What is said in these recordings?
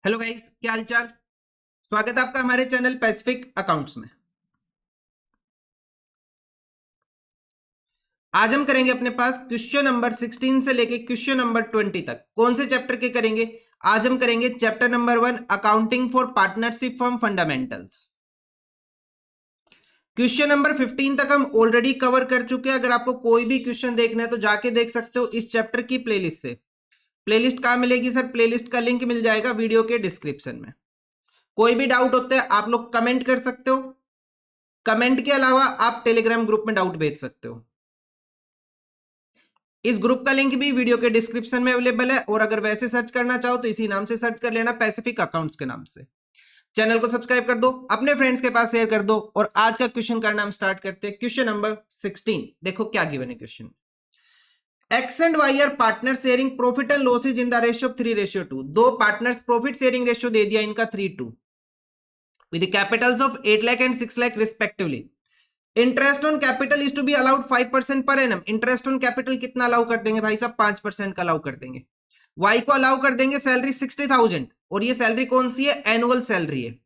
Hello guys, क्या हालचाल। स्वागत है आपका हमारे चैनल पैसिफिक अकाउंट्स में। आज हम करेंगे अपने पास क्वेश्चन नंबर 16 से लेके क्वेश्चन नंबर 20 तक। कौन से चैप्टर के करेंगे? आज हम करेंगे chapter number 1 accounting for partnership form fundamentals. Question number 15 तक हम ऑलरेडी कवर कर चुके हैं। अगर आपको कोई भी क्वेश्चन देखना है तो जाके देख सकते हो इस चैप्टर की प्लेलिस्ट से। प्लेलिस्ट कहाँ मिलेगी सर? प्लेलिस्ट का लिंक मिल जाएगा वीडियो के डिस्क्रिप्शन में। कोई भी डाउट होता है आप लोग कमेंट कर सकते हो। कमेंट के अलावा आप टेलीग्राम ग्रुप में डाउट भेज सकते हो। इस ग्रुप का लिंक भी वीडियो के डिस्क्रिप्शन में अवेलेबल है, और अगर वैसे सर्च करना चाहो तो इसी नाम से सर्च कर लेना, पैसिफिक अकाउंट्स के नाम से। चैनल को सब्सक्राइब कर दो, अपने फ्रेंड्स के पास शेयर कर दो, और आज का क्वेश्चन करना हम स्टार्ट करते हैं। क्वेश्चन नंबर 16 देखो क्या गिवन है question. X and Y are partner sharing profit and losses in the ratio of 3:2। दो पार्टनर्स प्रॉफिट शेयरिंग रेशियो दे दिया इनका 3:2 with capitals of 8 lakh and 6 lakh respectively. Interest on capital is to be allowed 5% per annum. Interest on capital कितना allow कर देंगे भाई साहब? 5% का अलाउ कर देंगे। वाई को अलाउ कर देंगे सैलरी 60,000, और ये सैलरी कौन सी है? एनुअल सैलरी है।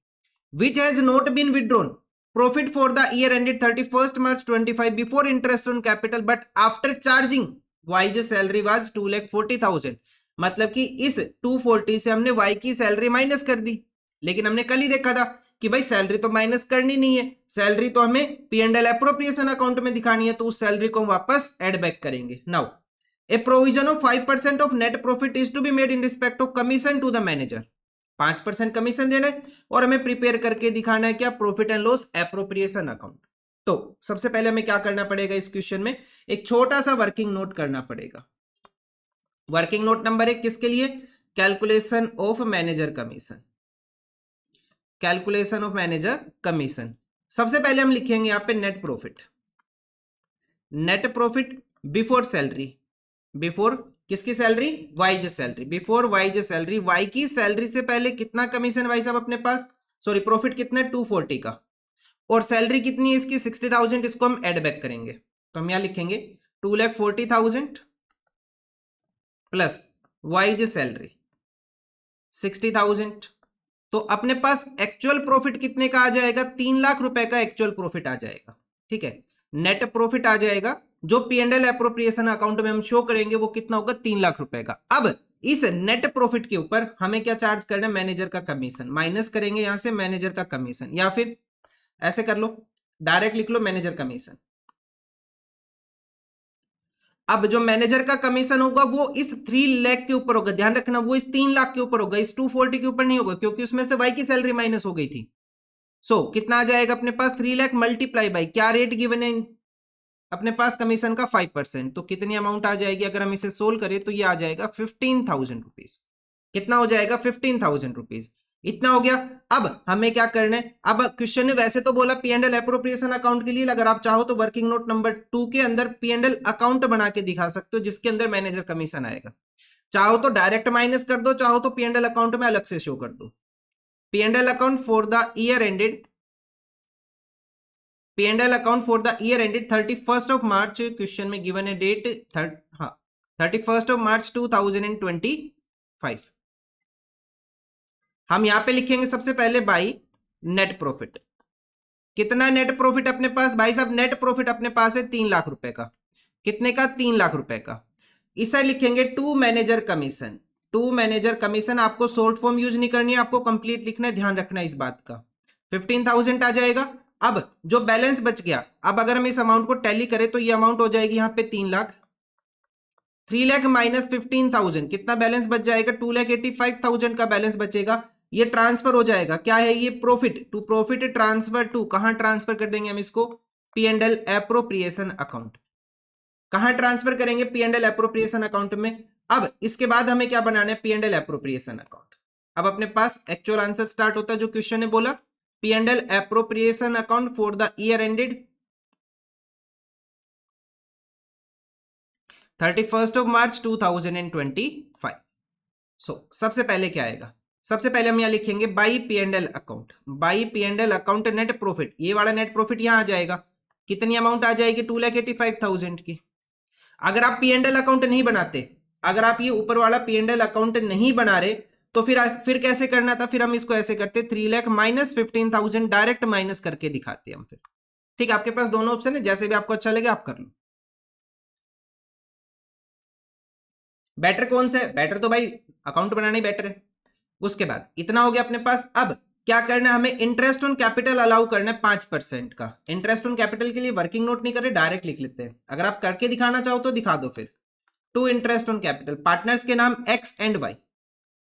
Which has not been withdrawn profit for the year ended 31 March 25 before interest on capital but after charging Y जो सैलरी वाज 2,40,000। मतलब कि इस 240 से हमने वाई की सैलरी माइनस कर दी। लेकिन हमने कल ही देखा था कि भाई सैलरी तो माइनस करनी नहीं है, सैलरी तो हमें P and L appropriation account में दिखानी है, तो उस सैलरी को हम वापस एड बैक करेंगे। Now a provision of 5% of net profit is to be made in respect of commission to the manager. 5% commission देना है और हमें प्रिपेयर करके दिखाना है क्या? Profit and loss appropriation account. तो सबसे पहले हमें क्या करना पड़ेगा इस क्वेश्चन में? एक छोटा सा वर्किंग नोट करना पड़ेगा। वर्किंग नोट नंबर 1 किसके लिए? Calculation of manager commission. Calculation of manager commission. सबसे पहले हम लिखेंगे यहां पे net profit. Net profit before salary. Before किसकी salary? Y's salary. Before Y's salary, Y की सैलरी से पहले कितना कमीशन भाई साहब अपने पास? सॉरी, प्रॉफिट कितना है? 240 का, और सैलरी कितनी है इसकी? 60,000। इसको हम एड बैक करेंगे तो हम यहां लिखेंगे 2,40,000 प्लस वाइज सैलरी 60,000। तो अपने पास एक्चुअल प्रॉफिट कितने का आ जाएगा? 3 लाख रुपए का एक्चुअल प्रॉफिट आ जाएगा। ठीक है, नेट प्रॉफिट आ जाएगा जो P and L appropriation account में हम शो करेंगे वो कितना होगा? 3 लाख रुपए का। अब इस नेट प्रॉफिट के ऊपर हमें क्या चार्ज करना है? मैनेजर का कमीशन। माइनस करेंगे यहां से मैनेजर का कमीशन, या फिर ऐसे कर लो, डायरेक्ट लिख लो मैनेजर कमीशन। अब जो मैनेजर का कमीशन होगा वो इस 3 लाख के ऊपर होगा। ध्यान रखना, वो इस 3 लाख के ऊपर होगा, इस 240 के ऊपर नहीं होगा, क्योंकि उसमें से वाई की सैलरी माइनस हो गई थी। कितना आ जाएगा अपने पास? 3 लाख मल्टीप्लाई बाई क्या रेट गिवन है अपने पास? कमीशन का 5%। तो कितनी अमाउंट आ जाएगी? अगर हम इसे सोल्व करें तो ये आ जाएगा 15,000 रुपीज। कितना हो जाएगा? 15,000 रुपीज। इतना हो गया। अब हमें क्या करना है? अब क्वेश्चन ने वैसे तो बोला P and L appropriation account के लिए, अगर आप चाहो तो वर्किंग नोट नंबर 2 के अंदर पी एंड एल अकाउंट बना के दिखा सकते हो जिसके अंदर मैनेजर कमीशन आएगा। चाहो तो डायरेक्ट माइनस कर दो, चाहो तो पी एंड एल अकाउंट में अलग से शो कर दो। P and L account for the year ended, P and L account for the year ended 31 of March. Question में गिवन है डेट 31 ऑफ मार्च 2025। हम यहां पे लिखेंगे सबसे पहले बाई नेट प्रॉफिट। कितना नेट प्रॉफिट अपने पास भाई साहब? नेट प्रॉफिट अपने पास है 3 लाख रुपए का। कितने का? 3 लाख रुपए का। इसे लिखेंगे to manager commission. To manager commission, आपको शॉर्ट फॉर्म यूज नहीं करनी है, आपको कंप्लीट लिखना है, ध्यान रखना इस बात का। 15,000 आ जाएगा। अब जो बैलेंस बच गया, अब अगर हम इस अमाउंट को टैली करें तो ये अमाउंट हो जाएगी यहाँ पे 3 लाख। 3 लाख माइनस 15,000, कितना बैलेंस बच जाएगा? 2,85,000 का बैलेंस बचेगा। ये ट्रांसफर हो जाएगा, क्या है ये? Profit to profit transfer to, कहां ट्रांसफर कर देंगे हम इसको? P and L appropriation account. कहां ट्रांसफर करेंगे? P and L appropriation account में। अब इसके बाद हमें क्या बनाना है? P and L appropriation account. अब अपने पास एक्चुअल आंसर स्टार्ट होता है जो क्वेश्चन ने बोला, P and L appropriation account for the year ended 31 of March 2025। सबसे पहले क्या आएगा? सबसे पहले हम यहां लिखेंगे by P and L account. By P and L account net profit, ये वाला नेट प्रॉफिट यहां आ जाएगा। कितनी अमाउंट आ जाएगी? 2,85,000 की। अगर आप पी एंड एल अकाउंट नहीं बनाते, अगर आप ये ऊपर वाला पी एंड एल अकाउंट नहीं बना रहे, तो फिर कैसे करना था, फिर हम इसको ऐसे करते 3 लाख माइनस 15,000 डायरेक्ट माइनस करके दिखाते हम फिर। ठीक है, आपके पास दोनों ऑप्शन है, जैसे भी आपको अच्छा लगे आप कर लो। बेटर कौन सा है, बेटर तो भाई अकाउंट बनाना ही बेटर है। उसके बाद इतना हो गया अपने पास। अब क्या करना है, हमें इंटरेस्ट ऑन कैपिटल अलाउ करना है 5% का। इंटरेस्ट ऑन कैपिटल के लिए वर्किंग नोट नहीं कर रहे, डायरेक्ट लिख लेते हैं। अगर आप करके दिखाना चाहो तो दिखा दो फिर। To interest on capital, partners के नाम एक्स एंड वाई,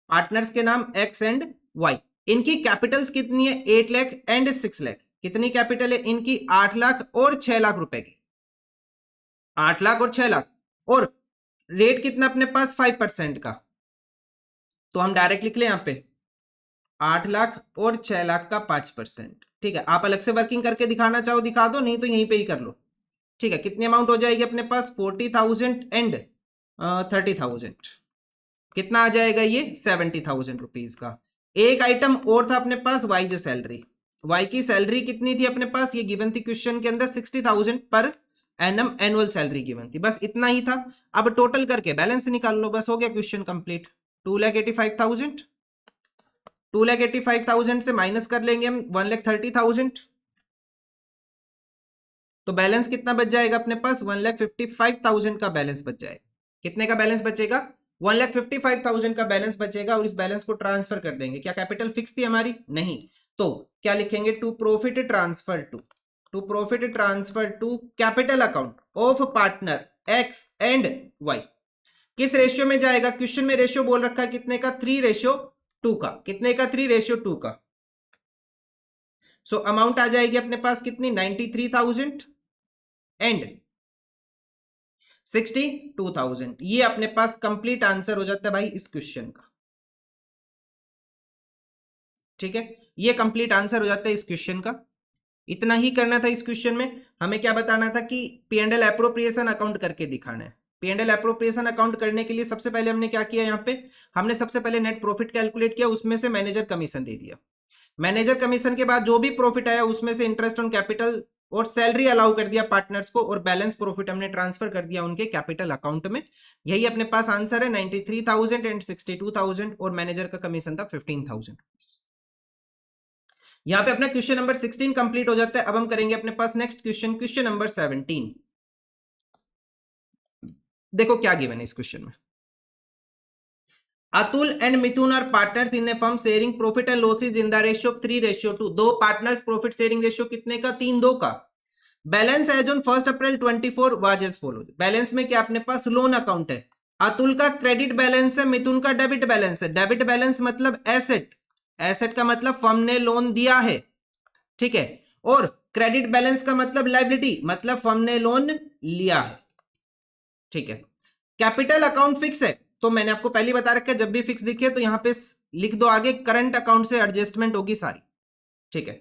पार्टनर्स के नाम एक्स एंड वाई। इनकी कैपिटल्स कितनी है, 8 लाख एंड 6 लाख। कितनी कैपिटल है इनकी, 8 लाख और 6 लाख रुपए की, 8 लाख और 6 लाख। और रेट कितना अपने पास 5% का, तो हम डायरेक्ट लिख ले यहां पे 8 लाख और 6 लाख का 5%। ठीक है, आप अलग से वर्किंग करके दिखाना चाहो दिखा दो, नहीं तो यहीं पे ही कर लो। ठीक है, कितनी अमाउंट हो जाएगी अपने पास, 40,000 एंड 30,000। कितना आ जाएगा ये, 70,000 रुपीज का। एक आइटम और था अपने पास, वाई जे सैलरी। वाई की सैलरी कितनी थी अपने पास, ये गिवन थी क्वेश्चन के अंदर, 60,000 per annum annual salary given थी, बस इतना ही था। अब टोटल करके बैलेंस निकाल लो, बस हो गया क्वेश्चन कंप्लीट। 2,85,000, 2,85,000 से माइनस कर लेंगे हम 1,30,000, तो बैलेंस कितना बच जाएगा अपने पास, 1,55,000 का बैलेंस बच जाएगा। कितने का बैलेंस बचेगा, 1,55,000 का बैलेंस बचेगा। और इस बैलेंस को ट्रांसफर कर देंगे। क्या कैपिटल फिक्स थी हमारी, नहीं, तो क्या लिखेंगे, to profit transfer to capital account of partner X and Y. किस रेशियो में जाएगा, क्वेश्चन में रेशियो बोल रखा है कितने का, 3:2 का। कितने का, 3:2 का। सो अमाउंट आ जाएगी अपने पास कितनी, 93,000 एंड 62,000। ये अपने पास कंप्लीट आंसर हो जाता है भाई इस क्वेश्चन का। ठीक है, ये कंप्लीट आंसर हो जाता है इस क्वेश्चन का। इतना ही करना था इस क्वेश्चन में। हमें क्या बताना था कि P&L एप्रोप्रिएशन अकाउंट करके दिखाना है। P&L एप्रोप्रिएशन अकाउंट करने के लिए सबसे पहले हमने क्या किया, यहाँ पे हमने सबसे पहले नेट प्रॉफिट कैलकुलेट किया, उसमें से मैनेजर कमीशन दे दिया। मैनेजर कमीशन के बाद जो भी प्रॉफिट आया उसमें से इंटरेस्ट ऑन कैपिटल और सैलरी अलाउ कर दिया पार्टनर्स को, और बैलेंस प्रॉफिट हमने ट्रांसफर कर दिया उनके कैपिटल अकाउंट में। यही अपने पास आंसर है, 93,000 एंड 62,000, और मैनेजर का कमीशन था 15,000। यहां पे अपना क्वेश्चन नंबर 16 कंप्लीट हो जाता है। अब हम करेंगे अपने पास नेक्स्ट क्वेश्चन, क्वेश्चन नंबर 17। देखो क्या गिवन है इस क्वेश्चन में, Atul and Mithun are partners in a firm sharing profit and losses in the ratio 3:2। दो पार्टनर्स प्रॉफिट शेयरिंग रेशियो कितने का, 3:2 का। Balance as on 1 April 24 was as follows. Balance में क्या अपने पास लोन अकाउंट है, अतुल का क्रेडिट बैलेंस है, मिथुन का डेबिट बैलेंस है। डेबिट बैलेंस मतलब एसेट, एसेट का मतलब फर्म ने लोन दिया है, ठीक है। और क्रेडिट बैलेंस का मतलब लायबिलिटी, मतलब फर्म ने लोन लिया है, ठीक है। कैपिटल अकाउंट फिक्स है, तो मैंने आपको पहले बता रखा है जब भी फिक्स दिखे तो यहां पे लिख दो आगे, करंट अकाउंट से एडजस्टमेंट होगी सारी, ठीक है।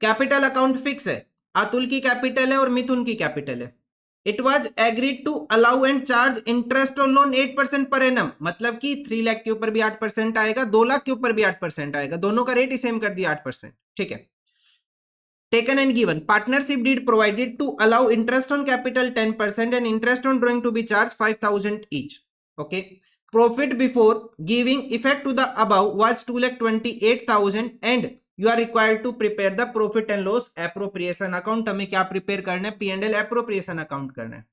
कैपिटल अकाउंट फिक्स है, अतुल की कैपिटल है और मिथुन की कैपिटल है। It was agreed to allow and charge interest on loan 8% per annum, मतलब कि 3 लाख के ऊपर भी 8% आएगा, 2 लाख के ऊपर भी 8% आएगा, दोनों का रेट ही सेम कर दिया 8%, ठीक है। Taken and given, partnership deed provided to allow interest on capital 10% and interest on drawing to be charged 5,000 each. Okay. Profit before giving effect to the above was 2,28,000 and you are required to prepare the profit and loss appropriation account. हमें क्या prepare करना है, P&L appropriation account करना है।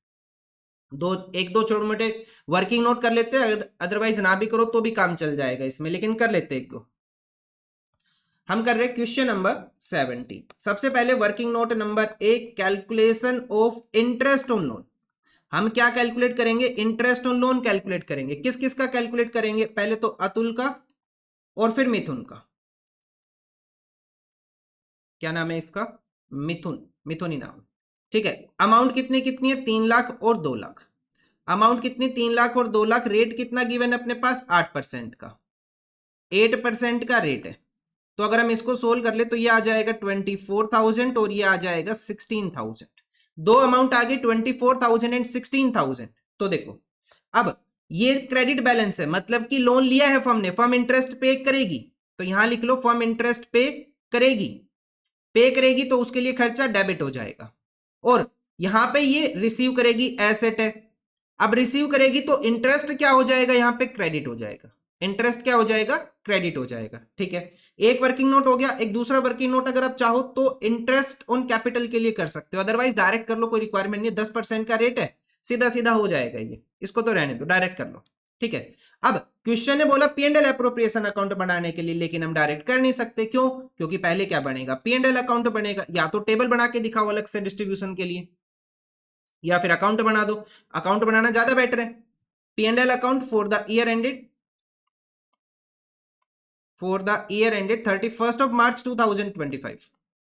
एक दो छोटे मोटे वर्किंग नोट कर लेते हैं, अदरवाइज ना भी करो तो भी काम चल जाएगा इसमें, लेकिन कर लेते एक दो। हम कर रहे हैं क्वेश्चन नंबर 17। सबसे पहले working note number 1, calculation of interest on loan. हम क्या कैलकुलेट करेंगे, इंटरेस्ट ऑन लोन कैलकुलेट करेंगे। किस किस का कैलकुलेट करेंगे, पहले तो अतुल का और फिर मिथुन का। क्या नाम है इसका, मिथुन, मिथुन ही नाम, ठीक है। अमाउंट कितनी कितनी है, 3 लाख और 2 लाख। अमाउंट कितनी, 3 लाख और 2 लाख। रेट कितना गिवन है अपने पास, 8% का, 8% का रेट है। तो अगर हम इसको सोल्व कर ले तो ये आ जाएगा 24,000 और ये आ जाएगा 16,000। दो अमाउंट आ गई 24,000 एंड 16,000। तो देखो अब ये क्रेडिट बैलेंस है, मतलब कि लोन लिया है फर्म ने, फर्म इंटरेस्ट पे करेगी, तो यहां लिख लो फर्म इंटरेस्ट पे करेगी तो उसके लिए खर्चा डेबिट हो जाएगा। और यहां पे ये रिसीव करेगी, एसेट है। अब रिसीव करेगी तो इंटरेस्ट क्या हो जाएगा, यहां पे क्रेडिट हो जाएगा। इंटरेस्ट क्या हो जाएगा, क्रेडिट हो जाएगा। ठीक है, एक वर्किंग नोट हो गया। एक दूसरा वर्किंग नोट अगर आप चाहो तो इंटरेस्ट ऑन कैपिटल के लिए कर सकते हो, अदरवाइज डायरेक्ट कर लो, कोई रिक्वायरमेंट नहीं है, 10% का रेट है, सीधा सीधा हो जाएगा ये, इसको तो रहने दो, डायरेक्ट कर लो। ठीक है, अब क्वेश्चन ने बोला P and L appropriation account बनाने के लिए, लेकिन हम डायरेक्ट कर नहीं सकते। क्यों? क्योंकि पहले क्या बनेगा, पी एंड एल अकाउंट बनेगा। या तो टेबल बना के दिखाओ अलग से डिस्ट्रीब्यूशन के लिए, या फिर अकाउंट बना दो। अकाउंट बनाना ज्यादा बेटर है। P and L account for the year ended 31st of March 2025,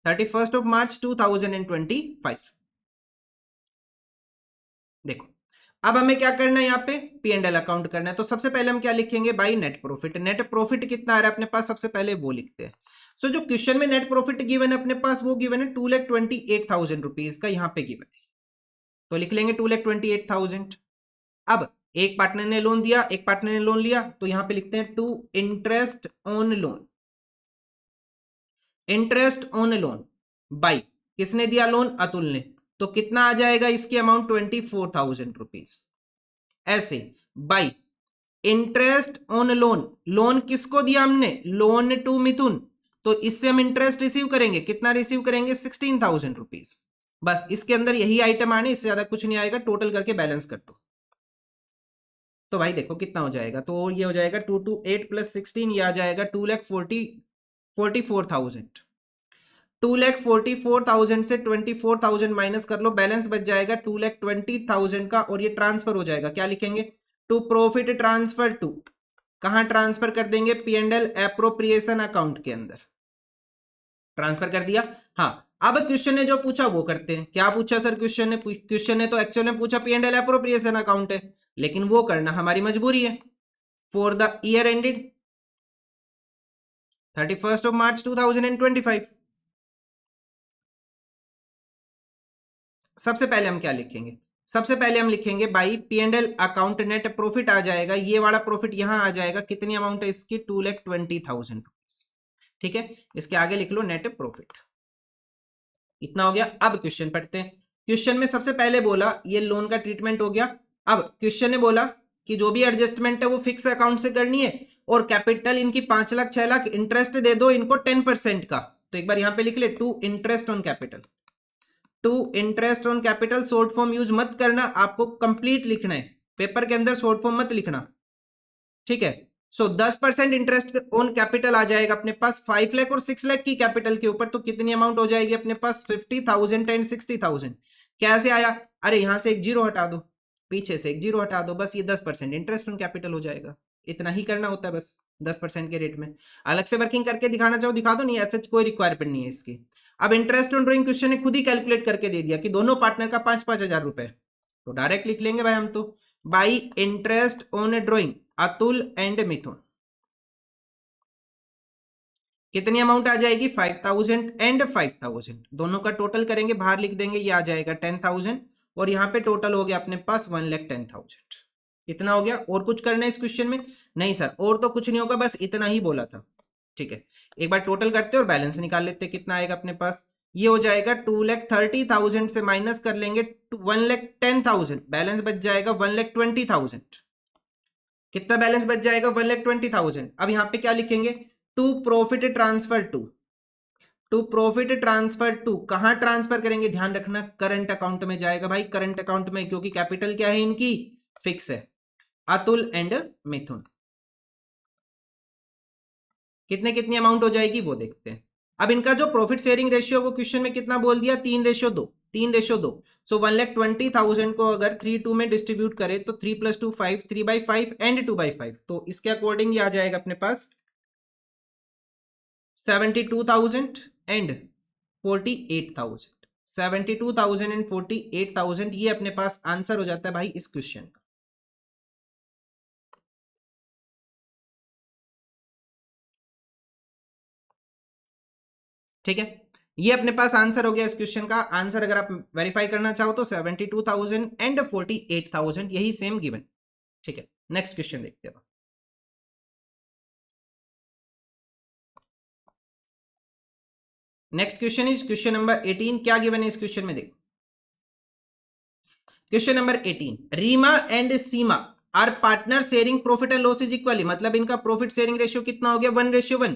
31st of March 2025। देखो, अब हमें क्या करना है, यहाँ पे पी एंड एल अकाउंट करना है। तो सबसे पहले हम क्या लिखेंगे भाई, नेट प्रॉफिट। नेट प्रॉफिट कितना आ रहा है अपने पास, सबसे पहले वो लिखते हैं। सो जो क्वेश्चन में नेट प्रॉफिट गिवन है अपने पास, वो गिवन है 2,28,000 रुपीज का, यहाँ पे गिवन है, तो लिख लेंगे 2,28,000। अब एक पार्टनर ने लोन दिया, एक पार्टनर ने लोन लिया, तो यहां पे लिखते हैं to interest on loan. Interest on loan by, किसने दिया लोन, अतुल ने, तो कितना आ जाएगा इसकी अमाउंट 24,000 रुपीज। ऐसे by interest on loan, loan किसको दिया हमने, लोन टू मिथुन, तो इससे हम इंटरेस्ट रिसीव करेंगे, कितना रिसीव करेंगे, 16,000 रुपीज। बस इसके अंदर यही आइटम आने, इससे ज्यादा कुछ नहीं आएगा। टोटल करके बैलेंस कर दो, तो भाई देखो कितना हो जाएगा, तो ये हो जाएगा 228 + 16, ये आ जाएगा 2,44,000। 2,44,000 से 24,000 माइनस कर लो, बैलेंस बच जाएगा 2,20,000 का, और ये ट्रांसफर हो जाएगा। क्या लिखेंगे, टू प्रॉफिट ट्रांसफर टू, कहां ट्रांसफर कर देंगे, P and L appropriation account के अंदर ट्रांसफर कर दिया। हाँ, अब क्वेश्चन ने जो पूछा वो करते हैं। क्या पूछा सर क्वेश्चन ने, क्वेश्चन ने तो एक्चुअल में पूछा P and L appropriation account है, लेकिन वो करना हमारी मजबूरी है। For the year ended 31st of March 2025, सबसे पहले हम क्या लिखेंगे, सबसे पहले हम लिखेंगे by P and L account net profit आ जाएगा, ये वाला प्रॉफिट यहां आ जाएगा। कितनी अमाउंट है इसकी, 2,20,000 रुपीज। ठीक है, इसके आगे लिख लो नेट प्रॉफिट। इतना हो गया। अब क्वेश्चन पढ़ते हैं। क्वेश्चन में सबसे पहले बोला ये लोन का ट्रीटमेंट हो गया। अब क्वेश्चन ने बोला कि जो भी एडजस्टमेंट है वो फिक्स अकाउंट से करनी है, और कैपिटल इनकी 5 लाख 6 लाख, इंटरेस्ट दे दो इनको 10% का। तो एक बार यहां पे लिख ले, to interest on capital, to interest on capital. Short form use मत करना, आपको कंप्लीट लिखना है, पेपर के अंदर शॉर्ट फॉर्म मत लिखना। ठीक है, सो 10% इंटरेस्ट ऑन कैपिटल आ जाएगा अपने पास 5 लाख और 6 लाख की कैपिटल के ऊपर। तो कितनी अमाउंट हो जाएगी अपने पास, 50,000 एंड 60,000। कैसे आया, अरे यहां से एक जीरो हटा दो, पीछे से एक जीरो हटा दो, बस ये 10% इंटरेस्ट ऑन कैपिटल हो जाएगा। इतना ही करना होता है बस, 10% के रेट में। अलग से वर्किंग करके दिखाना चाहो दिखा दो, नहीं ऐसा कोई रिक्वायरमेंट नहीं है इसकी। अब इंटरेस्ट ऑन ड्रॉइंग क्वेश्चन ने खुद ही कैलकुलेट करके दे दिया कि दोनों पार्टनर का 5-5 हजार रुपए, तो डायरेक्ट लिख लेंगे भाई हम तो, by interest on drawing Atul and Mithun. कितनी अमाउंट आ जाएगी, 5,000 एंड 5,000, दोनों का टोटल करेंगे, बाहर लिख देंगे, ये आ जाएगा 10,000, और यहाँ पे टोटल हो गया अपने पास 1,10,000। इतना हो गया। और कुछ करना है इस क्वेश्चन में, नहीं सर और तो कुछ नहीं होगा, बस इतना ही बोला था। ठीक है, एक बार टोटल करते और बैलेंस निकाल लेते, कितना आएगा अपने पास, ये हो जाएगा 2,30,000 से माइनस कर लेंगे 1,10,000, बैलेंस बच जाएगा 1,20,000। कितना बैलेंस बच जाएगा, 1,20,000। अब यहाँ पे क्या लिखेंगे, to profit transfer to, to profit transfer to, कहां ट्रांसफर करेंगे, ध्यान रखना करंट अकाउंट में जाएगा भाई, करंट अकाउंट में, क्योंकि कैपिटल क्या है इनकी, फिक्स है, अतुल एंड मिथुन। कितने कितनी अमाउंट हो जाएगी वो देखते हैं। अब इनका जो प्रॉफिट शेयरिंग रेशियो वो क्वेश्चन में कितना बोल दिया, 3:2, 3:2। सो 1,20,000 को अगर 3:2 में डिस्ट्रीब्यूट करें तो 3 + 2 5, 3/5 एंड 2/5, तो इसके अकॉर्डिंग ये आ जाएगा अपने पास 72,000 एंड 48,000, 72,000 एंड 48,000, ये अपने पास आंसर हो जाता है भाई इस क्वेश्चन का। ठीक है, ये अपने पास आंसर हो गया इस क्वेश्चन का। आंसर अगर आप वेरीफाई करना चाहो तो 72,000 एंड 48,000, यही सेम गिवन। ठीक है, नेक्स्ट क्वेश्चन देखते हैं। Next question is question number 18। क्या गिवन है इस क्वेश्चन में, देखो question number 18, Reema and Seema are partner sharing profit and loss is equally, मतलब इनका प्रॉफिट शेयरिंग रेशियो कितना हो गया 1:1।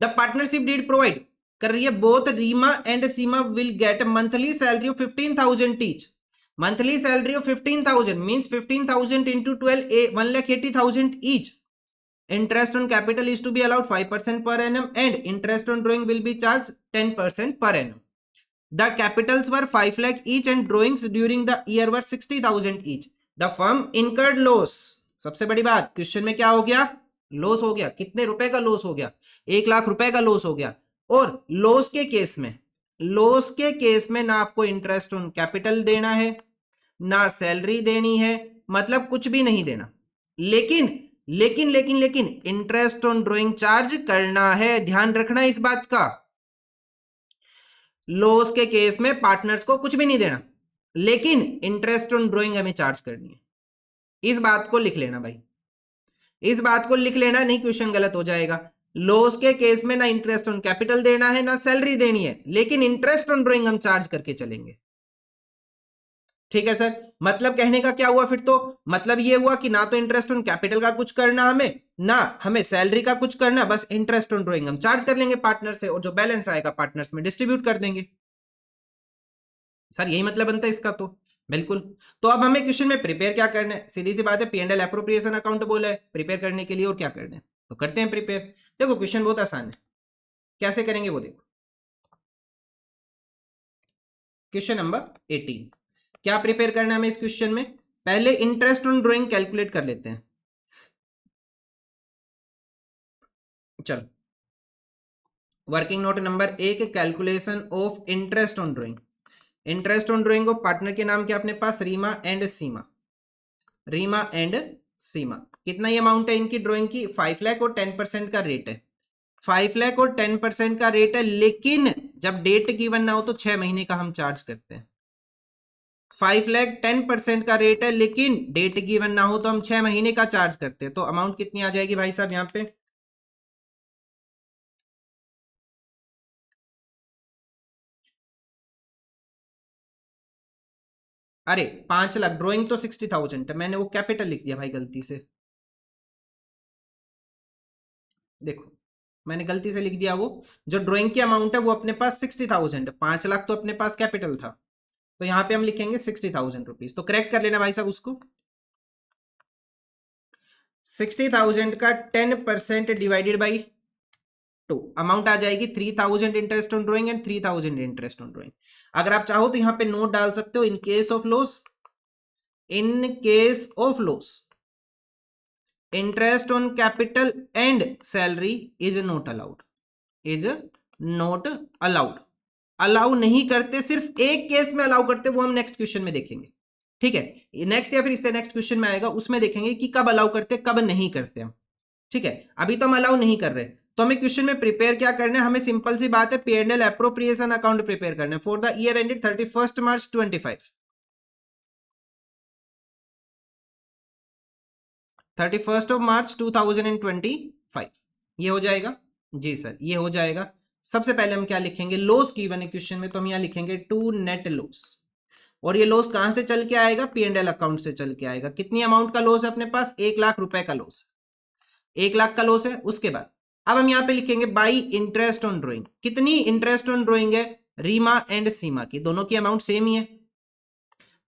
द पार्टनरशिप डीड प्रोवाइड कर रही है both Reema and Seema will get monthly salary of 15,000 each. Monthly salary of 15,000 means 15,000 into 12 1,80,000 each. Interest on capital is to be allowed 5% per annum and interest on drawing will be charged 10% per annum. The capitals were 5 lakh each and drawings during the year were 60,000 each. The firm incurred loss. सबसे बड़ी बात question में क्या हो गया, loss हो गया। कितने रुपए का लॉस हो गया, 1 लाख रुपए का लॉस हो गया। और लॉस के केस में ना आपको इंटरेस्ट ऑन कैपिटल देना है ना सैलरी देनी है, मतलब कुछ भी नहीं देना। लेकिन इंटरेस्ट ऑन ड्राइंग चार्ज करना है, ध्यान रखना इस बात का। लॉस के केस में पार्टनर्स को कुछ भी नहीं देना, लेकिन इंटरेस्ट ऑन ड्राइंग हमें चार्ज करनी है। इस बात को लिख लेना भाई, इस बात को लिख लेना, नहीं क्वेश्चन गलत हो जाएगा। लॉस के केस में ना इंटरेस्ट ऑन कैपिटल देना है ना सैलरी देनी है, लेकिन इंटरेस्ट ऑन ड्राइंग हम चार्ज करके चलेंगे। ठीक है सर, मतलब कहने का क्या हुआ फिर, तो मतलब ये हुआ कि ना तो इंटरेस्ट ऑन कैपिटल का कुछ करना हमें, ना हमें सैलरी का कुछ करना, बस इंटरेस्ट ऑन ड्राइंग हम चार्ज कर लेंगे पार्टनर से और जो बैलेंस आएगा पार्टनर्स में डिस्ट्रीब्यूट कर देंगे। सर यही मतलब बनता है इसका, तो बिल्कुल। तो अब हमें क्वेश्चन में प्रिपेयर क्या करना है, सीधी सी बात है, P&L एप्रोप्रिएशन अकाउंट बोला है प्रिपेयर करने के लिए, और क्या करना है तो करते हैं प्रिपेयर। देखो क्वेश्चन बहुत आसान है, कैसे करेंगे वो देखो। क्वेश्चन नंबर 18, क्या प्रिपेयर करना है हमें इस क्वेश्चन में, पहले इंटरेस्ट ऑन ड्राइंग कैलकुलेट कर लेते हैं। चलो working note number 1, calculation of interest on drawing. Interest on drawing of partner के नाम क्या अपने पास, रीमा एंड सीमा। रीमा एंड सीमा, कितना ये अमाउंट है इनकी ड्राइंग की, 5 लाख और 10% का रेट है। 5 लाख और 10% का रेट है, लेकिन जब डेट गिवन ना हो तो 6 महीने का हम चार्ज करते हैं। 5 लाख 10% का रेट है, लेकिन डेट गिवन ना हो तो हम 6 महीने का चार्ज करते हैं। तो अमाउंट कितनी आ जाएगी भाई साहब यहाँ पे, अरे 5 लाख, ड्राइंग तो 60,000 है, मैंने वो कैपिटल लिख दिया भाई गलती से। देखो मैंने गलती से लिख दिया, वो जो ड्राइंग की अमाउंट है वो अपने पास 60,000 है, 5 लाख तो अपने पास कैपिटल था, तो यहाँ पे हम लिखेंगे 60,000 रुपीज। तो करेक्ट कर लेना भाई साहब उसको। 60,000 का 10% डिवाइडेड बाई 2, अमाउंट आ जाएगी 3,000 interest on drawing and 3,000 interest on drawing. अगर आप चाहो तो यहाँ पे नोट डाल सकते हो, in case of loss, in case of loss interest on capital and salary is not allowed, is not allowed. Allow नहीं करते, सिर्फ एक केस में अलाउ करते, वो हम नेक्स्ट क्वेश्चन में देखेंगे। ठीक है, नेक्स्ट या फिर इससे नेक्स्ट क्वेश्चन में आएगा, उसमें देखेंगे कि कब अलाउ करते कब नहीं करते हम। ठीक है, अभी तो हम अलाउ नहीं कर रहे, तो हमें क्वेश्चन में प्रिपेयर क्या करना है, हमें सिंपल सी बात है, P&L एप्रोप्रिएशन अकाउंट प्रिपेयर करना है for the year ended 31 March 25। 31 मार्च 2025 ये हो जाएगा जी सर, ये हो जाएगा। सबसे पहले हम क्या लिखेंगे, लॉस गिवन है क्वेश्चन में, तो हम यहाँ लिखेंगे टू नेट लॉस। और ये लॉस कहां से चल के आएगा, P&L अकाउंट से चल के आएगा। कितनी अमाउंट का लॉस है अपने पास, 1 लाख रुपए का लॉस, 1 लाख का लॉस है। उसके बाद अब हम यहाँ पे लिखेंगे बाई इंटरेस्ट ऑन ड्राइंग। कितनी इंटरेस्ट ऑन ड्राइंग है, रीमा एंड सीमा की, दोनों की अमाउंट सेम ही है।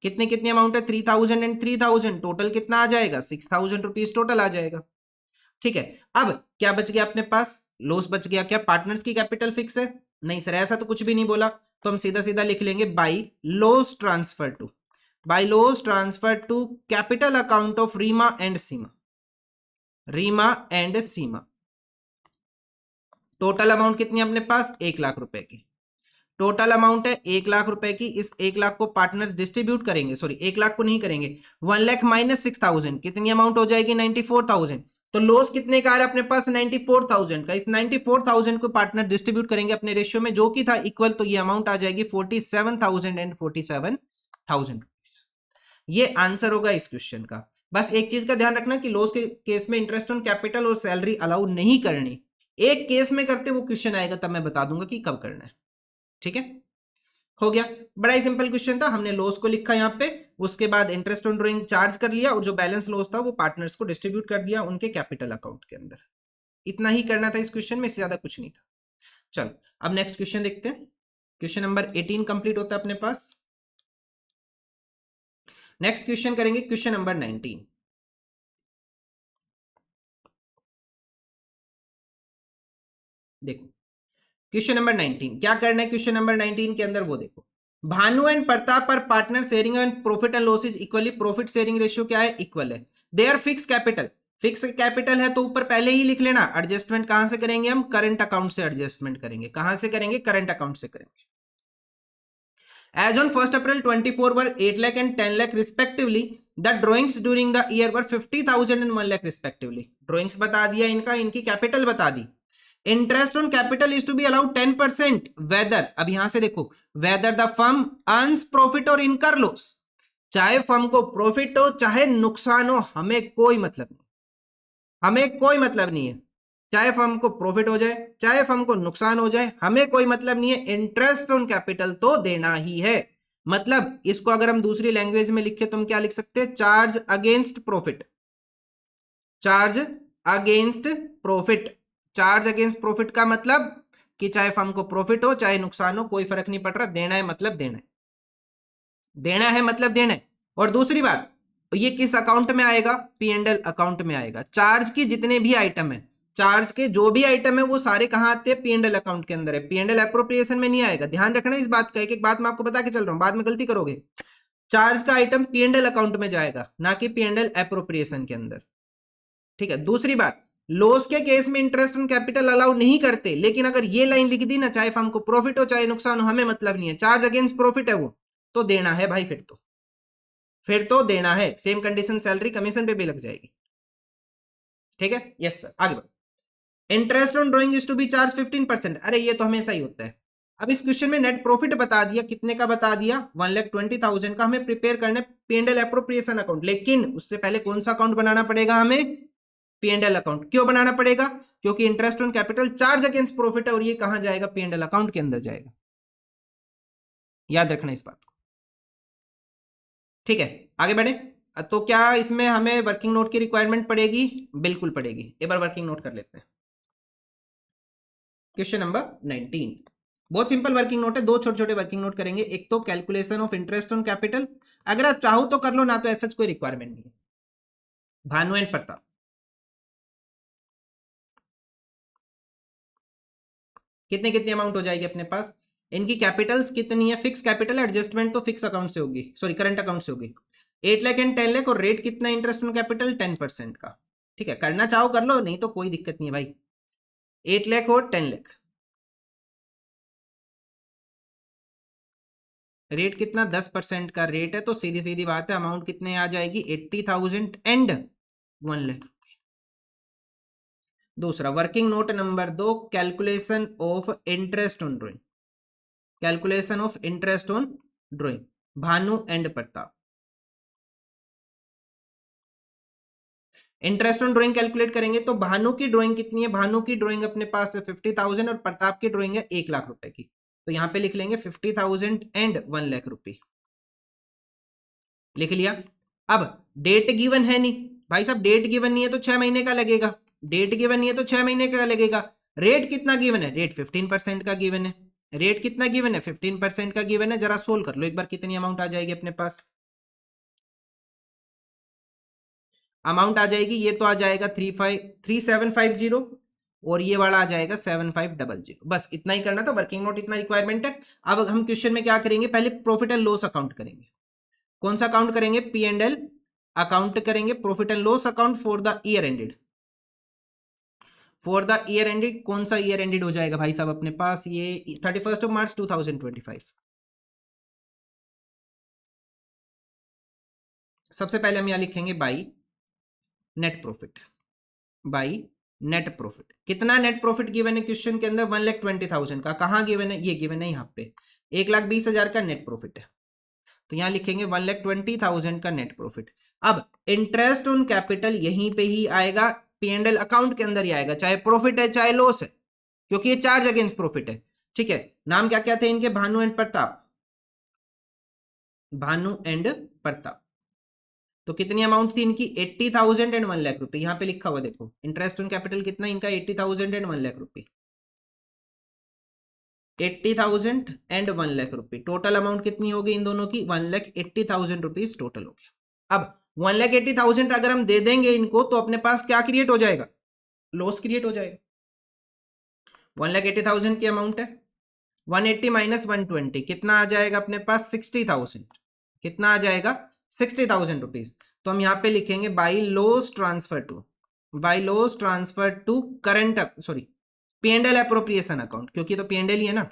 कितनी कितनी अमाउंट है, 3,000 एंड 3,000, टोटल कितना आ जाएगा, 6,000 रुपीज टोटल आ जाएगा। ठीक है, अब क्या बच गया अपने पास, लॉस बच गया। क्या पार्टनर्स की कैपिटल फिक्स है, नहीं सर ऐसा तो कुछ भी नहीं बोला, तो हम सीधा सीधा लिख लेंगे by loss transfer to, by loss transfer to capital account of Reema and Seema, Reema and Seema. Total amount कितनी है अपने पास, 1 लाख रुपए की। टोटल अमाउंट है 1 लाख रुपए की, इस 1 लाख को पार्टनर्स डिस्ट्रीब्यूट करेंगे, सॉरी 1 लाख को नहीं करेंगे, 1 लाख माइनस 6,000, कितनी अमाउंट हो जाएगी 94,000। तो लॉस कितने का आ रहा है अपने पास, 94,000 का। इस 94,000 को पार्टनर डिस्ट्रीब्यूट करेंगे अपने रेशियो में, जो कि था इक्वल, तो ये अमाउंट आ जाएगी 47,047,000 रुपीज। ये आंसर होगा इस क्वेश्चन का। बस एक चीज का ध्यान रखना कि लॉस के केस में इंटरेस्ट ऑन कैपिटल और सैलरी अलाउ नहीं करनी, एक केस में करते वो क्वेश्चन आएगा, तब मैं बता दूंगा कि कब करना है। ठीक है, हो गया, बड़ा ही सिंपल क्वेश्चन था। हमने लॉस को लिखा यहाँ पे, उसके बाद इंटरेस्ट ऑन ड्राइंग चार्ज कर लिया और जो बैलेंस लॉस था वो पार्टनर्स को डिस्ट्रीब्यूट कर दिया उनके कैपिटल अकाउंट के अंदर। इतना ही करना था इस क्वेश्चन में, इससे ज्यादा कुछ नहीं था। चलो अब नेक्स्ट क्वेश्चन देखते हैं। क्वेश्चन नंबर 18 कंप्लीट होता है अपने पास। नेक्स्ट क्वेश्चन करेंगे क्वेश्चन नंबर 19। देखो क्वेश्चन नंबर 19 क्या करना है, क्वेश्चन नंबर 19 के अंदर वो देखो, भानु एंड प्रताप पर partner sharing and profit and losses equally, profit sharing ratio क्या है, इक्वल है। Their fix capital, fix capital है तो ऊपर पहले ही लिख लेना। एडजस्टमेंट कहां से करेंगे हम, करंट अकाउंट से एडजस्टमेंट करेंगे। कहां से करेंगे, करंट अकाउंट से करेंगे। As on 1st April 24 were 8 lakh and 10 lakh respectively. The drawings during the year were 50,000 and 1 lakh respectively. Drawings बता दिया इनका, इनकी कैपिटल बता दी। Interest on capital is to be allowed 10% whether, अब यहां से देखो, whether the firm earns profit or incur loss, चाहे फर्म को प्रॉफिट हो चाहे नुकसान हो, हमें कोई मतलब नहीं, हमें कोई मतलब नहीं है। चाहे फर्म को प्रॉफिट हो जाए चाहे फर्म को नुकसान हो जाए, हमें कोई मतलब नहीं है। इंटरेस्ट ऑन कैपिटल तो देना ही है। मतलब इसको अगर हम दूसरी लैंग्वेज में लिखे तो हम क्या लिख सकते हैं, charge against profit, charge against profit. Charge against profit का मतलब कि चाहे फर्म को प्रॉफिट हो चाहे नुकसान हो, कोई फर्क नहीं पड़ रहा, देना है मतलब देना है, देना है मतलब देना है। और दूसरी बात, ये किस अकाउंट में आएगा, पी एंड एल अकाउंट में आएगा। चार्ज की जितने भी आइटम है, चार्ज के जो भी आइटम है वो सारे कहां आते हैं, पी एंड एल अकाउंट के अंदर है, पी एंड एल एप्रोप्रिएशन में नहीं आएगा। ध्यान रखना इस बात का, एक एक बात मैं आपको बता के चल रहा हूं, बाद में गलती करोगे। चार्ज का item P and L account में जाएगा, ना कि पी एंड एल एप्रोप्रिएशन के अंदर, ठीक है। दूसरी बात, लॉस के केस में इंटरेस्ट ऑन कैपिटल अलाउ नहीं करते, लेकिन अगर ये लाइन लिख दी ना, चाहे फर्म को प्रॉफिट हो चाहे नुकसान हो, हमें मतलब नहीं है, चार्ज अगेंस्ट प्रॉफिट है वो तो देना है भाई, फिर तो देना है। सेम कंडीशन सैलरी कमीशन पे भी लग जाएगी, ठीक है। यस सर, आगे बढ़ो। Interest on drawing is to be charge 15%। अरे ये तो हमेशा ही होता है। अब इस क्वेश्चन में नेट प्रॉफिट बता दिया, कितने का बता दिया, 1,20,000 का। हमें प्रिपेयर करना है P and L appropriation account, लेकिन उससे पहले कौन सा अकाउंट बनाना पड़ेगा हमें, पी एंड एल अकाउंट। क्यों बनाना पड़ेगा, क्योंकि interest on capital charge against profit है और ये कहां जाएगा, पी एंड एल अकाउंट के अंदर जाएगा। याद रखना इस बात को, ठीक है। आगे बढ़े। तो क्या इसमें हमें वर्किंग नोट की रिक्वायरमेंट पड़ेगी, बिल्कुल पड़ेगी। एक बार वर्किंग नोट कर लेते हैं। क्वेश्चन नंबर 19 बहुत सिंपल वर्किंग नोट है, दो छोटे छोटे वर्किंग नोट करेंगे। एक तो calculation of interest on capital, अगर आप चाहो तो कर लो, ना तो ऐसा कोई रिक्वायरमेंट नहीं है। भानु एंड प्रताप, कितने कितनी अमाउंट हो जाएगी अपने पास, इनकी कैपिटल्स कितनी है, फिक्स कैपिटल, एडजस्टमेंट तो फिक्स अकाउंट से होगी, सॉरी करंट अकाउंट से होगी। 8 लाख एंड 10 लाख, और रेट कितना इंटरेस्ट ऑन कैपिटल, 10% का, ठीक है। करना चाहो कर लो, नहीं तो कोई दिक्कत नहीं है भाई। 8 लाख और 10 लाख, रेट कितना, 10% का रेट है, तो सीधी सीधी बात है अमाउंट कितने आ जाएगी, 80,000 एंड 1 लाख। दूसरा working note number 2, calculation of interest on drawing, calculation of interest on drawing, Bhanu and Pratap. Interest on drawing calculate करेंगे तो भानु की ड्राइंग कितनी है, भानु की ड्राइंग अपने पास है 50,000 और प्रताप की ड्राइंग है 1 लाख रुपए की। तो यहां पे लिख लेंगे 50,000 एंड 1 लाख रुपए, लिख लिया। अब डेट गिवन है नहीं भाई साहब, डेट गिवन नहीं है तो 6 महीने का लगेगा, डेट गिवन नहीं है तो 6 महीने का लगेगा। रेट कितना गिवन है, रेट 15% का गिवन है, रेट कितना गिवन है, 15% का गिवन है। जरा सोल्व कर लो एक बार, कितनी अमाउंट आ जाएगी अपने पास, अमाउंट आ जाएगी, ये तो आ जाएगा 3750 और ये वाला आ जाएगा 7500। बस इतना ही करना था, वर्किंग नोट इतना रिक्वायरमेंट है। अब हम क्वेश्चन में क्या करेंगे, पहले प्रॉफिट एंड लॉस अकाउंट करेंगे। कौन सा अकाउंट करेंगे, पी एंड एल अकाउंट करेंगे, profit and loss account for the year ended, for the year ended. कौन सा ईयर एंडेड हो जाएगा भाई साहब अपने पास, ये 31 मार्च 2025। सबसे पहले हम यहां लिखेंगे by net profit, by net profit. कितना नेट प्रॉफिट गिवन है क्वेश्चन के अंदर, 1,20,000 का। कहां गिवन है, ये गिवन है यहाँ पे, 1,20,000 का नेट प्रॉफिट है, तो यहां लिखेंगे 1,20,000 का नेट प्रॉफिट। अब इंटरेस्ट ऑन कैपिटल यहीं पे ही आएगा, पी एंड एल अकाउंट के अंदर ही आएगा, चाहे प्रॉफिट है चाहे लॉस है, क्योंकि ये चार्ज अगेंस्ट प्रॉफिट है, ठीक है। नाम क्या क्या थे इनके, भानु एंड प्रताप, भानु एंड प्रताप। तो कितनी अमाउंट थी इनकी 80,000 एंड 1 लाख रुपए। यहाँ पे लिखा हुआ देखो इंटरेस्ट ऑन कैपिटल कितना इनका 80,000 एंड 1 लाख रुपए। 80,000 एंड 1 लाख रुपए टोटल अमाउंट कितनी होगी इन दोनों की 1,80,000 रुपीज टोटल हो गया। अब 1,80,000 अगर हम दे देंगे इनको तो अपने पास क्या क्रिएट हो जाएगा, लॉस क्रिएट हो जाएगा। 1,80,000 की अमाउंट है, 180 माइनस 120 कितना आ जाएगा अपने पास 60,000। कितना आ जाएगा 60,000 रुपीज। तो हम यहाँ पे लिखेंगे by loss transfer to current sorry P&L appropriation account, क्योंकि तो P&L ही है ना,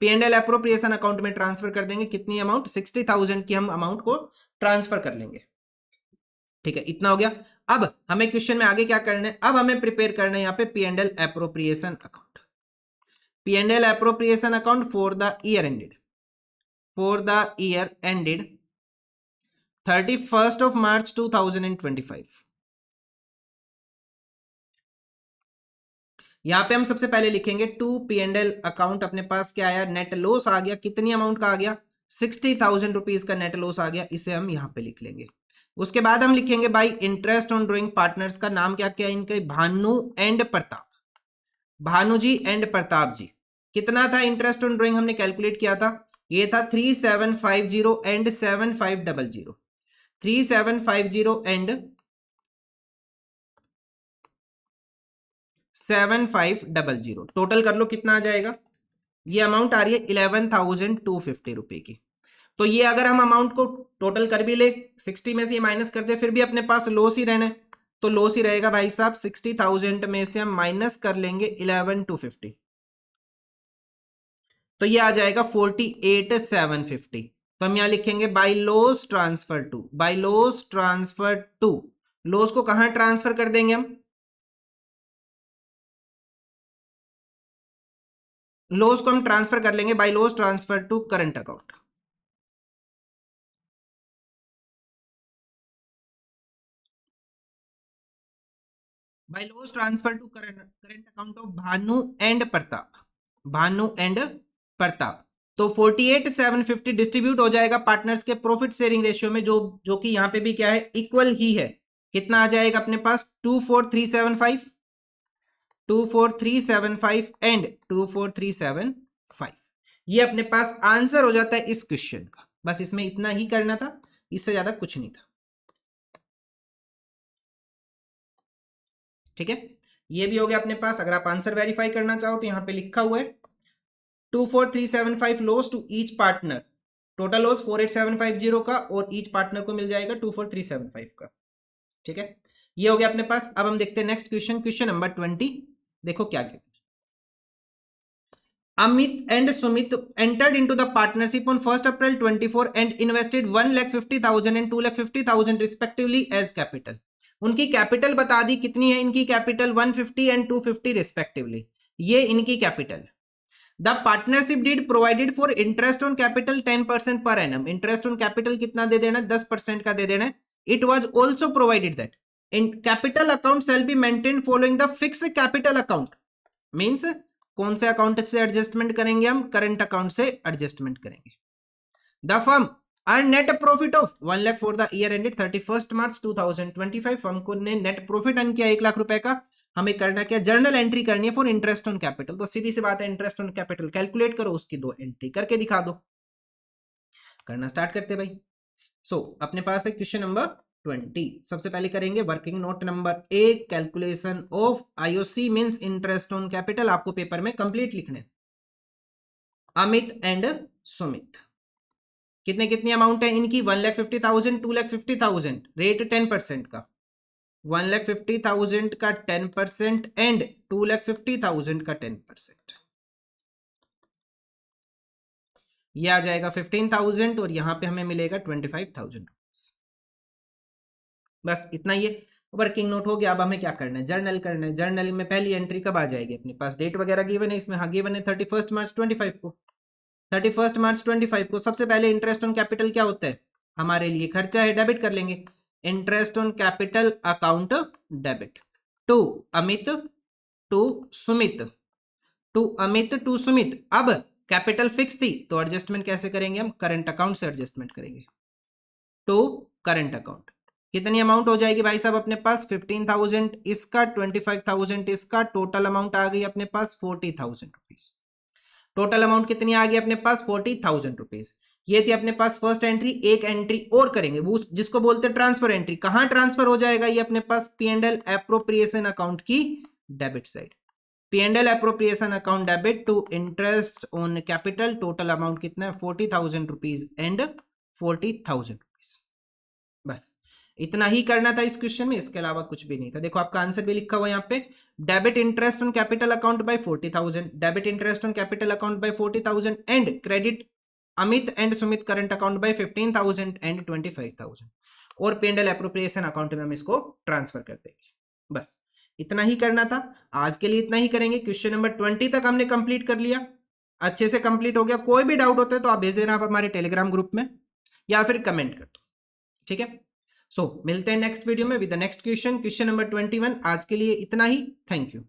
P&L एप्रोप्रिएशन अकाउंट में ट्रांसफर कर देंगे। कितनी अमाउंट 60,000 की हम अमाउंट को ट्रांसफर कर लेंगे। ठीक है, इतना हो गया। अब हमें क्वेश्चन में आगे क्या करना है, अब हमें प्रिपेयर करना है यहाँ पे P&L appropriation account. P&L appropriation account for the year ended 31st of March 2025। यहां पे हम सबसे पहले लिखेंगे टू P&L अकाउंट। अपने पास क्या आया, नेट लॉस आ गया। कितनी अमाउंट का आ गया 60,000 रुपीज का नेट लॉस आ गया। इसे हम यहां पे लिख लेंगे। उसके बाद हम लिखेंगे by interest on drawing partners का नाम क्या क्या इनके, भानु एंड प्रताप। भानु जी एंड प्रताप जी। कितना था इंटरेस्ट ऑन ड्रॉइंग हमने कैलकुलेट किया था, ये था 3750 एंड 7500। 3750 एंड 7500 टोटल कर लो कितना आ जाएगा। ये अमाउंट आ रही है 11,250 रुपए की। तो ये अगर हम अमाउंट को टोटल कर भी ले 60 में से ये माइनस कर दे फिर भी अपने पास लॉस ही रहना है। तो लॉस ही रहेगा भाई साहब। 60,000 में से हम माइनस कर लेंगे 11,250 तो ये आ जाएगा 48,750। तो हम यहां लिखेंगे by loss transfer to. Loss को कहां ट्रांसफर कर देंगे हम, लॉस को हम ट्रांसफर कर लेंगे by loss transfer to current account. By loss transfer to current account of Bhanu and Pratap. तो 48,750 डिस्ट्रीब्यूट हो जाएगा पार्टनर्स के प्रॉफिट शेयरिंग रेशियो में, जो कि यहां पे भी क्या है इक्वल ही है। कितना आ जाएगा अपने पास 24375 एंड 24375। ये अपने पास आंसर हो जाता है इस क्वेश्चन का। बस इसमें इतना ही करना था, इससे ज्यादा कुछ नहीं था। ठीक है, ये भी हो गया अपने पास। अगर आप आंसर वेरीफाई करना चाहो तो यहां पे लिखा हुआ है 24375 loss to each partner. Total loss 48,750 का और ईच पार्टनर को मिल जाएगा 24375 का। ठीक है, ये हो गया अपने पास। अब हम देखते हैं नेक्स्ट क्वेश्चन, क्वेश्चन नंबर 20। देखो क्या क्या, Amit and Sumit entered into the partnership on 1st April 24 and invested 1,50,000 and 2,50,000 respectively as capital। उनकी कैपिटल बता दी, कितनी है इनकी कैपिटल 150 एंड 250 रिस्पेक्टिवली। ये इनकी कैपिटल। The partnership deed provided for interest on capital 10% per annum. Interest on capital कितना दे देना, 10% का दे देना है। It was also provided that in capital account shall be maintain following the fix capital account. Means कौन से अकाउंट से adjustment करेंगे हम, करंट अकाउंट से एडजस्टमेंट करेंगे। The firm earn net profit of 1 lakh for the year ended 31st March 2025। Firm को ने net profit earn किया 1 लाख रुपए का। हमें करना क्या, जर्नल एंट्री करनी है फॉर इंटरेस्ट ऑन कैपिटल। तो सीधी सी बात है, इंटरेस्ट ऑन कैपिटल कैलकुलेट करो, उसकी 2 एंट्री करके दिखा दो। करना स्टार्ट करते भाई। अपने पास है क्वेश्चन नंबर 20। सबसे पहले करेंगे working note number 1 calculation of IOC means interest on capital. आपको पेपर में कंप्लीट लिखने। अमित एंड सुमित कितनी अमाउंट है इनकी 1,50,000 2,50,000 रेट 10% का। 1,50,000 का 10% एंड 2,50,000 का 10%। ये आ जाएगा 15,000 और यहां पे हमें मिलेगा 25,000। बस इतना ही है, वर्किंग नोट हो गया। अब हमें क्या करना है, जर्नल करना है। जर्नल में पहली एंट्री कब आ जाएगी अपने पास, डेट वगैरह गिवन है इसमें। हाँ गिवन है 31st मार्च 25 को। 31st मार्च 25 को सबसे पहले इंटरेस्ट ऑन कैपिटल क्या होता है, हमारे लिए खर्चा है, डेबिट कर लेंगे। Interest on capital account debit to Amit to Sumit to Sumit. अब कैपिटल फिक्स थी तो एडजस्टमेंट कैसे करेंगे हम, करंट अकाउंट से एडजस्टमेंट करेंगे। To current account. कितनी अमाउंट हो जाएगी भाई साहब अपने पास? 15,000 इसका, 25,000 इसका, टोटल अमाउंट आ गई अपने पास 40,000 रुपीज। टोटल अमाउंट कितनी आ गई अपने पास? 40,000 रुपीज। ये थी अपने पास फर्स्ट एंट्री। एक एंट्री और करेंगे वो जिसको बोलते हैं ट्रांसफर एंट्री। कहां ट्रांसफर हो जाएगा ये अपने पास? P&L एप्रोप्रिएशन अकाउंट की debit side. P&L appropriation account debit to interest on capital. Total amount कितना है? 40,000 रुपीज एंड 40,000 रुपीज। बस इतना ही करना था इस क्वेश्चन में, इसके अलावा कुछ भी नहीं था। देखो आपका आंसर भी लिखा हुआ यहाँ पे, debit interest on capital account by 40,000, debit interest on capital account by 40,000 and credit Amit and Sumit current account by 15,000 and 25,000। और P&L एप्रोप्रिएशन अकाउंट में हम इसको ट्रांसफर कर देंगे। बस इतना ही करना था। आज के लिए इतना ही करेंगे। क्वेश्चन नंबर 20 तक हमने कंप्लीट कर लिया, अच्छे से कंप्लीट हो गया। कोई भी डाउट होता है तो आप भेज देना आप हमारे टेलीग्राम ग्रुप में या फिर कमेंट कर दो, ठीक है। सो मिलते हैं नेक्स्ट वीडियो में with the next question, question number 21। आज के लिए इतना ही। Thank you.